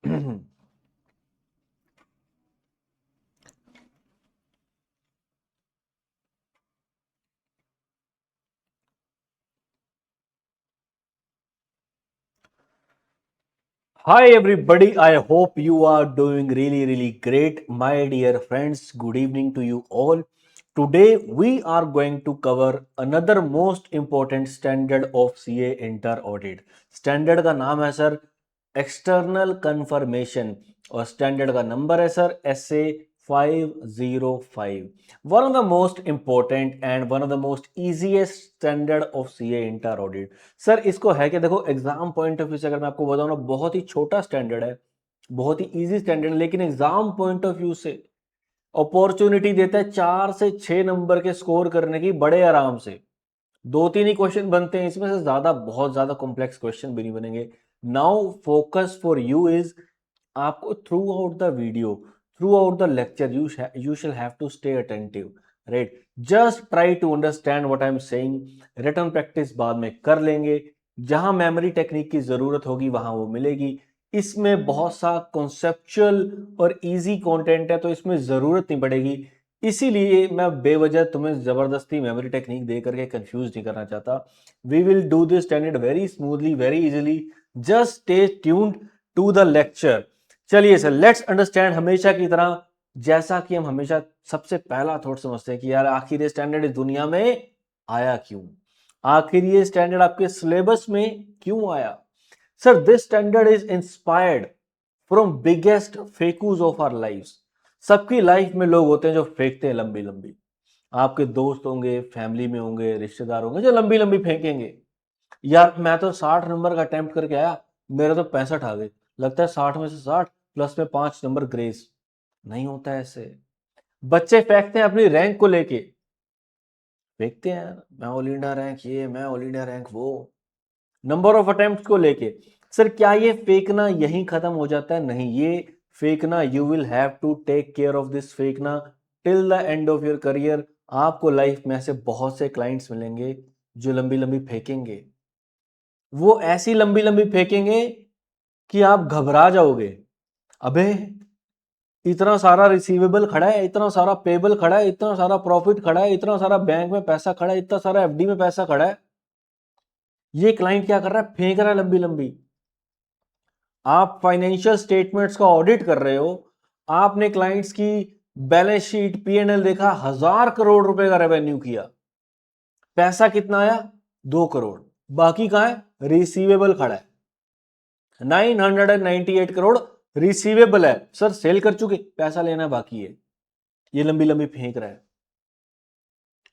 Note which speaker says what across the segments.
Speaker 1: Hi everybody, I hope you are doing really great. My dear friends, good evening to you all. Today we are going to cover another most important standard of CA inter audit. Standard का नाम है sir external confirmation और standard का number है sir SA 505. One of the most important and one of the most easiest standard of CA inter audit. Sir इसको है कि देखो एग्जाम पॉइंट ऑफ व्यू से अगर मैं आपको बताऊं ना, बहुत ही छोटा स्टैंडर्ड है, बहुत ही इजी स्टैंडर्ड, लेकिन एग्जाम पॉइंट ऑफ व्यू से अपॉर्चुनिटी देता है 4 से 6 नंबर के स्कोर करने की बड़े आराम से। 2-3 ही क्वेश्चन बनते हैं इसमें से, ज्यादा बहुत ज्यादा कॉम्प्लेक्स क्वेश्चन भी नहीं बनेंगे। Now focus for you is, आपको throughout the video, throughout the lecture you shall have to stay attentive, right? Just try to understand what I am saying. Written practice बाद में कर लेंगे, जहां memory technique की जरूरत होगी वहां वो मिलेगी। इसमें बहुत सा कॉन्सेप्चुअल और इजी कंटेंट है, तो इसमें जरूरत नहीं पड़ेगी। इसीलिए मैं बेवजह तुम्हें जबरदस्ती मेमोरी टेक्निक दे करके कंफ्यूज नहीं करना चाहता। We will do this standard very smoothly, very easily. Just stay tuned to the lecture. चलिए सर, लेट्स अंडरस्टैंड हमेशा की तरह, जैसा कि हम हमेशा सबसे पहला थॉट समझते हैं कि यार आखिर ये स्टैंडर्ड इस दुनिया में आया क्यों, आखिर ये स्टैंडर्ड आपके सिलेबस में क्यों आया। Sir this standard is inspired from biggest फेकूज ऑफ आवर लाइव्स। सबकी लाइफ में लोग होते हैं जो फेंकते हैं लंबी लंबी। आपके दोस्त होंगे, फैमिली में होंगे, रिश्तेदार होंगे जो लंबी लंबी फेंकेंगे। यार मैं तो 60 नंबर का अटेम्प्ट करके आया, मेरे तो 65 आ गए। लगता है 60 में से 60 प्लस में 5 नंबर ग्रेस। नहीं होता है ऐसे। बच्चे फेंकते हैं अपनी रैंक को लेके, फेंकते हैं मैं ऑल इंडिया रैंक ये, मैं ऑल इंडिया रैंक वो, नंबर ऑफ अटेम्प्ट को लेके। सर क्या ये फेंकना यहीं खत्म हो जाता है? नहीं, ये फेंकना you will have to take care of this फेंकना till the end of your career. आपको लाइफ में ऐसे बहुत से क्लाइंट्स मिलेंगे जो लंबी लंबी फेंकेंगे। वो ऐसी लंबी लंबी फेंकेंगे कि आप घबरा जाओगे। अबे इतना सारा रिसीवेबल खड़ा है, इतना सारा पेबल खड़ा है, इतना सारा प्रॉफिट खड़ा है, इतना सारा बैंक में पैसा खड़ा है, इतना सारा एफडी में पैसा खड़ा है। ये क्लाइंट क्या कर रहा है? फेंक रहा है लंबी लंबी। आप फाइनेंशियल स्टेटमेंट्स का ऑडिट कर रहे हो, आपने क्लाइंट्स की बैलेंस शीट P&L देखा, 1000 करोड़ रुपए का रेवेन्यू किया, पैसा कितना आया? 2 करोड़। बाकी कहां है? रिसीवेबल खड़ा है, 998 करोड़ रिसीवेबल है। सर सेल कर चुके, पैसा लेना बाकी है। ये लंबी लंबी फेंक रहा है।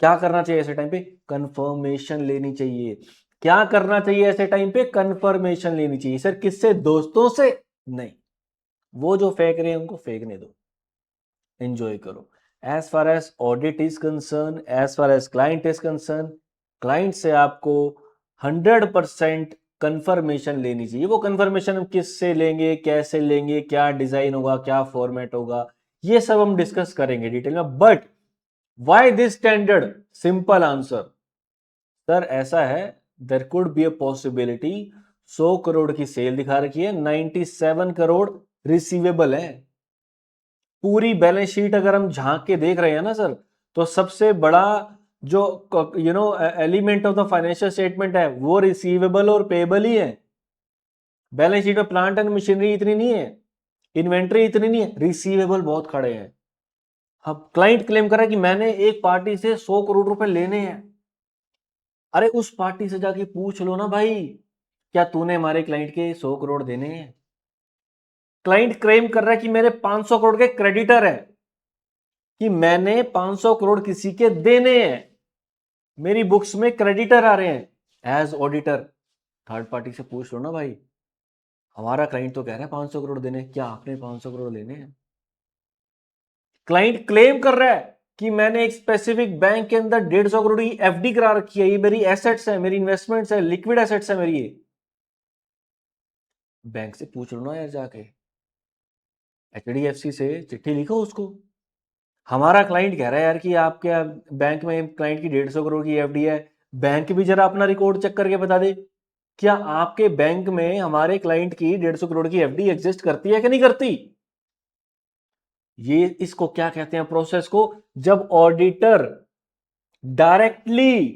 Speaker 1: क्या करना चाहिए ऐसे टाइम पे? कंफर्मेशन लेनी चाहिए। क्या करना चाहिए ऐसे टाइम पे? कंफर्मेशन लेनी चाहिए। सर किससे? दोस्तों से नहीं, वो जो फेंक रहे हैं उनको फेंकने दो, एंजॉय करो। As far as audit is concerned, as far as client is concerned, client से आपको 100% कंफर्मेशन लेनी चाहिए। वो कंफर्मेशन हम किससे लेंगे, कैसे लेंगे, क्या डिजाइन होगा, क्या फॉर्मेट होगा, ये सब हम डिस्कस करेंगे डिटेल में। But why this standard? Simple answer sir ऐसा है, there could be a possibility. 100 crore की सेल दिखा रखी है, 97 करोड़ रिसीवेबल है। पूरी बैलेंस शीट अगर हम झांक के देख रहे हैं ना सर, तो सबसे बड़ा जो element of the financial statement है वो रिसीवेबल और पेबल ही है। बैलेंस शीट में प्लांट एंड मशीनरी इतनी नहीं है, इन्वेंट्री इतनी नहीं है, रिसीवेबल बहुत खड़े हैं। अब क्लाइंट क्लेम कर रहा है कि मैंने एक पार्टी से 100 करोड़ रुपए लेने हैं। अरे उस पार्टी से जाके पूछ लो ना भाई, क्या तूने हमारे क्लाइंट के 100 करोड़ देने हैं? क्लाइंट क्लेम कर रहा है कि मेरे 500 करोड़ के क्रेडिटर है, कि मैंने 500 करोड़ किसी के देने हैं, मेरी बुक्स में क्रेडिटर आ रहे हैं। एज ऑडिटर थर्ड पार्टी से पूछ लो ना भाई, हमारा क्लाइंट तो कह रहा है 500 करोड़ देने, क्या आपने 500 करोड़ लेने हैं? क्लाइंट क्लेम कर रहा है कि मैंने एक स्पेसिफिक बैंक के अंदर 150 करोड़ की एफडी करा रखी है, ये मेरी एसेट्स है, मेरी इन्वेस्टमेंट्स है, लिक्विड एसेट्स है मेरी ये। बैंक से पूछ लो ना यार जाके, HDFC से चिट्ठी लिखो उसको। हमारा क्लाइंट कह रहा है यार कि आपके बैंक में क्लाइंट की 150 करोड़ की एफडी है, बैंक भी जरा अपना रिकॉर्ड चेक करके बता दे। क्या आपके बैंक में हमारे क्लाइंट की 150 करोड़ की एफडी एग्जिस्ट करती है कि नहीं करती? ये इसको क्या कहते हैं प्रोसेस को? जब ऑडिटर डायरेक्टली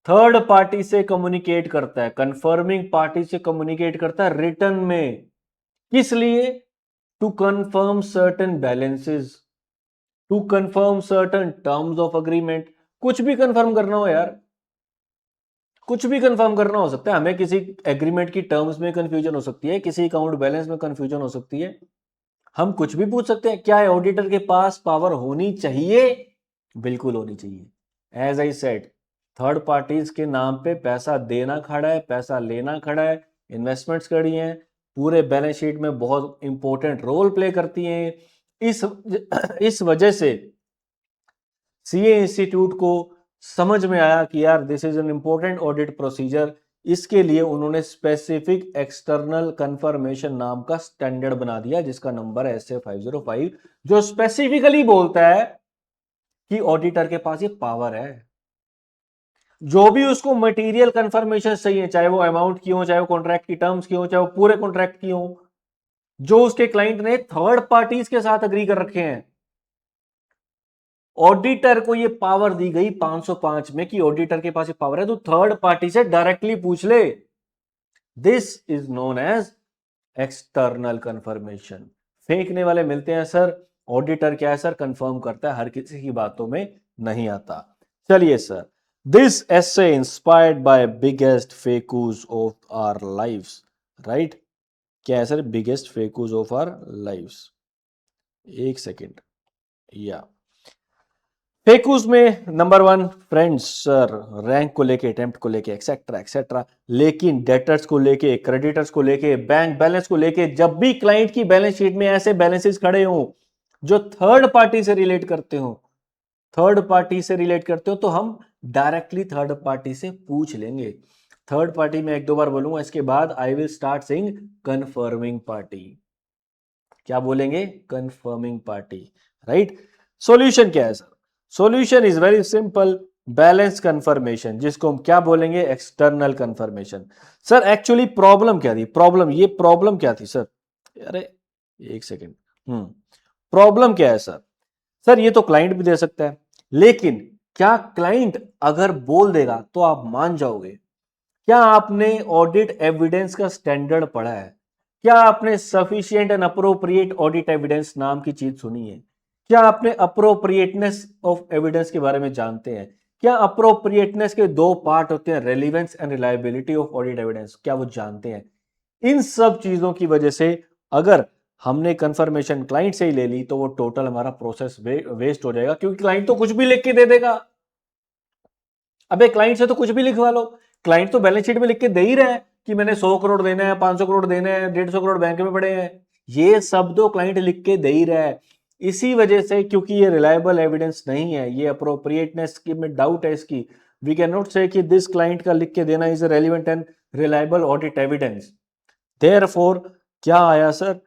Speaker 1: थर्ड पार्टी से कम्युनिकेट करता है, कंफर्मिंग पार्टी से कम्युनिकेट करता है रिटर्न में। किस लिए? To confirm certain balances, to confirm certain terms of agreement. कुछ भी कंफर्म करना हो यार, कुछ भी कंफर्म करना हो सकता है। हमें किसी एग्रीमेंट की टर्म्स में कंफ्यूजन हो सकती है, किसी अकाउंट बैलेंस में कंफ्यूजन हो सकती है, हम कुछ भी पूछ सकते हैं। क्या है ऑडिटर के पास पावर होनी चाहिए? बिल्कुल होनी चाहिए। As I said, third parties के नाम पे पैसा देना खड़ा है, पैसा लेना खड़ा है, इन्वेस्टमेंट्स खड़ी हैं, पूरे बैलेंस शीट में बहुत इंपॉर्टेंट रोल प्ले करती हैं। इस वजह से सीए इंस्टीट्यूट को समझ में आया कि यार this is an important audit procedure. इसके लिए उन्होंने स्पेसिफिक एक्सटर्नल कंफर्मेशन नाम का स्टैंडर्ड बना दिया, जिसका नंबर है SA 505, जो स्पेसिफिकली बोलता है कि ऑडिटर के पास ये पावर है। जो भी उसको मटेरियल कंफर्मेशन चाहिए, चाहे वो अमाउंट की हो, चाहे वो कॉन्ट्रैक्ट की टर्म्स की हो, चाहे वो पूरे कॉन्ट्रैक्ट की हो, जो उसके क्लाइंट ने थर्ड पार्टीज के साथ अग्री कर रखे हैं, ऑडिटर को ये पावर दी गई 505 में कि ऑडिटर के पास ये पावर है तो थर्ड पार्टी से डायरेक्टली पूछ ले। This is known as external confirmation. फेंकने वाले मिलते हैं सर, ऑडिटर क्या है सर? कंफर्म करता है, हर किसी की बातों में नहीं आता। चलिए sir, this essay inspired by biggest फेकूज ऑफ आवर लाइव्स, राइट? क्या है सर? बिगेस्ट फेकूज ऑफ आवर लाइव्स। एक सेकेंड, या फेकूज में नंबर 1 फ्रेंड्स सर, रैंक को लेके, अटेम्प्ट को लेके, एक्सेट्रा एक्सेट्रा, लेकिन डेटर्स को लेके, क्रेडिटर्स को लेके, बैंक बैलेंस को लेके, जब भी क्लाइंट की बैलेंस शीट में ऐसे बैलेंसेस खड़े हो जो थर्ड पार्टी से रिलेट करते हो, थर्ड पार्टी से रिलेट करते हो, तो हम डायरेक्टली थर्ड पार्टी से पूछ लेंगे। थर्ड पार्टी में एक दो बार बोलूंगा, इसके बाद I will start saying confirming party. क्या बोलेंगे? Confirming party, right? सॉल्यूशन क्या है sir? Solution is very simple, balance confirmation, जिसको हम क्या बोलेंगे? External confirmation. Sir actually problem क्या थी? प्रॉब्लम क्या थी सर? अरे एक सेकेंड, प्रॉब्लम क्या है सर? सर ये तो क्लाइंट भी दे सकता है, लेकिन क्या क्लाइंट अगर बोल देगा तो आप मान जाओगे? क्या आपने ऑडिट एविडेंस का स्टैंडर्ड पढ़ा है? क्या आपने sufficient and appropriate audit evidence नाम की चीज सुनी है? क्या आपने अप्रोप्रिएटनेस ऑफ एविडेंस के बारे में जानते हैं? क्या अप्रोप्रिएटनेस के दो पार्ट होते हैं, relevance and reliability of audit evidence, क्या वो जानते हैं? इन सब चीजों की वजह से अगर हमने कंफर्मेशन क्लाइंट से ही ले ली तो वो टोटल हमारा प्रोसेस वेस्ट हो जाएगा, क्योंकि क्लाइंट तो कुछ भी लिख के दे देगा। अबे क्लाइंट से तो कुछ भी लिखवा लो, क्लाइंट तो बैलेंस शीट में लिख के दे ही रहा है कि मैंने 100 करोड़ देना है, 500 करोड़ देना है, 150 करोड़ बैंक में पड़े हैं, ये सब तो क्लाइंट लिख के दे ही रहा है। इसी वजह से, क्योंकि ये रिलायबल एविडेंस नहीं है, ये अप्रोप्रिएटनेस की में डाउट है इसकी, वी कैन नॉट से कि दिस क्लाइंट का लिख के देना is relevant and reliable audit evidence. Therefore क्या आया सर?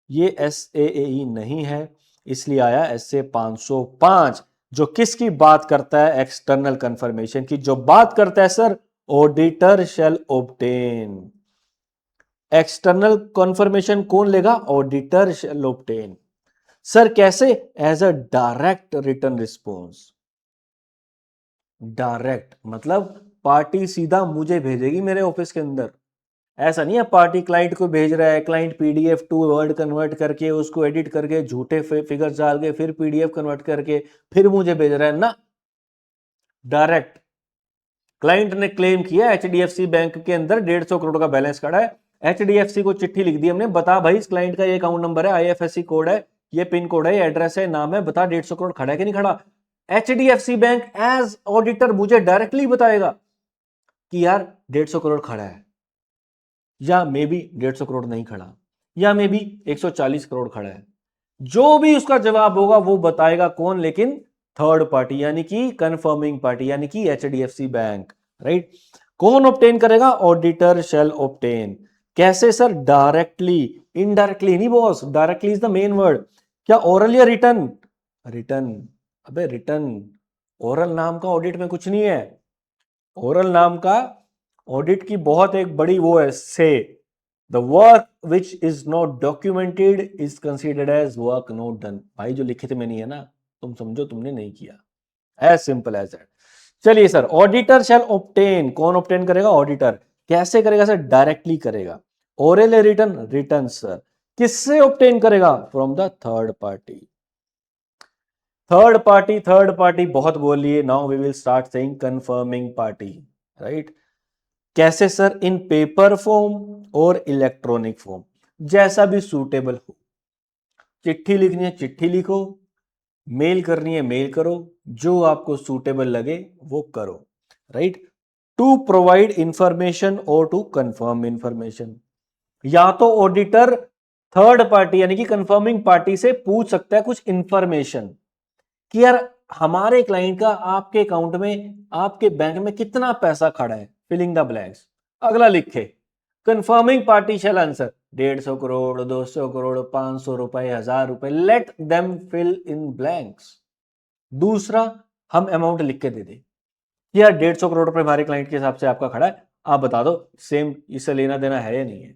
Speaker 1: ये SAAE नहीं है, इसलिए आया SA 505, जो किसकी बात करता है? एक्सटर्नल कंफर्मेशन की, जो बात करता है sir, auditor shall obtain. External confirmation कौन लेगा? Auditor shall obtain. सर कैसे? As a direct return response. Direct मतलब पार्टी सीधा मुझे भेजेगी मेरे ऑफिस के अंदर। ऐसा नहीं है पार्टी क्लाइंट को भेज रहा है, client PDF to word convert करके उसको एडिट करके झूठे फिगर्स डाल के फिर PDF कन्वर्ट करके फिर मुझे भेज रहा है ना। डायरेक्ट क्लाइंट ने क्लेम किया HDFC बैंक के अंदर 150 करोड़ का बैलेंस खड़ा है, HDFC को चिट्ठी लिख दी हमने, बता भाई इस क्लाइंट का ये अकाउंट नंबर है, IFSC कोड है, ये पिन कोड है, ये एड्रेस है, नाम है, बता 150 करोड़ खड़ा है कि नहीं खड़ा। HDFC बैंक एज ऑडिटर मुझे डायरेक्टली बताएगा कि यार 150 करोड़ खड़ा है, या मे बी 150 करोड़ नहीं खड़ा, या मे बी 140 करोड़ खड़ा है। जो भी उसका जवाब होगा वो बताएगा कौन? लेकिन थर्ड पार्टी, यानी कि कंफर्मिंग पार्टी, यानी कि HDFC बैंक, राइट? कौन ऑब्टेन करेगा? Auditor shall obtain. कैसे सर? डायरेक्टली। इनडायरेक्टली नहीं boss, directly is the main word. क्या ओरल या रिटर्न? रिटर्न। अबे रिटर्न, ओरल नाम का ऑडिट में कुछ नहीं है। ओरल नाम का ऑडिट की बहुत एक बड़ी वो है से, the work which is not documented is considered as work not done. भाई जो लिखित में नहीं है ना, तुम समझो तुमने नहीं किया, एज सिंपल एज दैट। चलिए सर, ऑडिटर शैल ऑब्टेन, कौन ऑब्टेन करेगा? ऑडिटर। कैसे करेगा सर? डायरेक्टली करेगा। Oral return, return sir. किससे ऑब्टेन करेगा? From the third party. Third party, third party बहुत बोलिए। Now we will start saying confirming party, right? कैसे सर? इन पेपर फॉर्म और इलेक्ट्रॉनिक फॉर्म, जैसा भी सूटेबल हो। चिट्ठी लिखनी है चिट्ठी लिखो, मेल करनी है मेल करो, जो आपको सूटेबल लगे वो करो, राइट? टू प्रोवाइड इंफॉर्मेशन और टू कंफर्म इंफॉर्मेशन। या तो ऑडिटर थर्ड पार्टी यानी कि कंफर्मिंग पार्टी से पूछ सकता है कुछ इंफॉर्मेशन कि यार हमारे क्लाइंट का आपके अकाउंट में, आपके बैंक में कितना पैसा खड़ा है, फिलिंग द ब्लैंक्स। अगला लिखे, confirming party shall answer 150 crore, 200 crore, 500 रुपए, 1000 रुपए, let them fill in blanks. दूसरा, हम अमाउंट लिख के दे दें कि यार 150 करोड़ रुपए हमारे क्लाइंट के हिसाब से आपका खड़ा है, आप बता दो सेम इससे लेना देना है या नहीं है,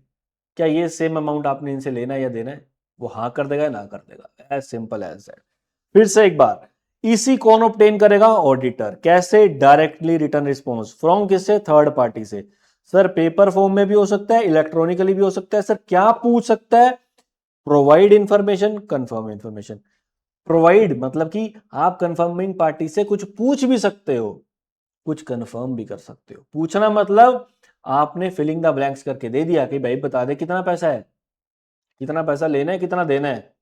Speaker 1: क्या ये सेम अमाउंट आपने इनसे लेना है या देना है? वो हाँ कर देगा या ना कर देगा, एज सिंपल एज दैट। फिर से एक बार, इसी कौन ऑब्टेन करेगा? ऑडिटर। कैसे? डायरेक्टली रिटर्न रिस्पॉन्स फ्रॉम किससे? थर्ड पार्टी से। सर पेपर फॉर्म में भी हो सकता है, इलेक्ट्रॉनिकली भी हो सकता है। सर क्या पूछ सकता है? Provide information, confirm information. Provide मतलब कि आप कंफर्मिंग पार्टी से कुछ पूछ भी सकते हो, कुछ कंफर्म भी कर सकते हो। पूछना मतलब आपने फिलिंग द ब्लैंक्स करके दे दिया कि भाई बता दे कितना पैसा है, कितना पैसा लेना है, कितना देना है।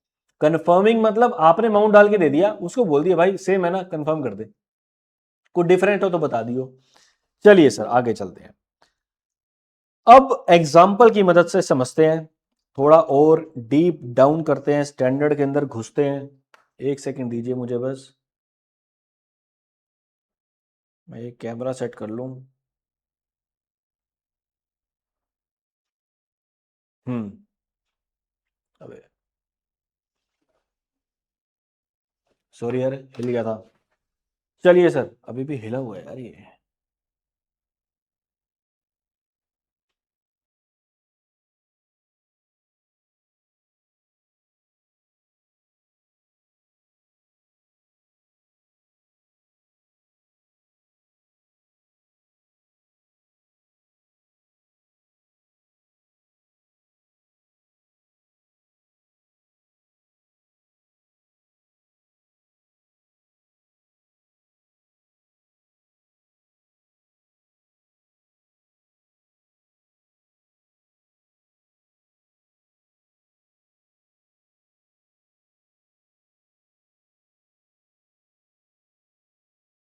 Speaker 1: कंफर्मिंग मतलब आपने अमाउंट डाल के दे दिया, उसको बोल दिया भाई सेम है ना, कंफर्म कर दे, कुछ डिफरेंट हो तो बता दियो। चलिए सर आगे चलते हैं। अब एग्जाम्पल की मदद से समझते हैं, थोड़ा और डीप डाउन करते हैं, स्टैंडर्ड के अंदर घुसते हैं। एक सेकंड दीजिए मुझे बस, मैं ये कैमरा सेट कर लूं। हम्म। अबे सॉरी यार, हिल गया था। चलिए सर, अभी भी हिला हुआ है यार ये।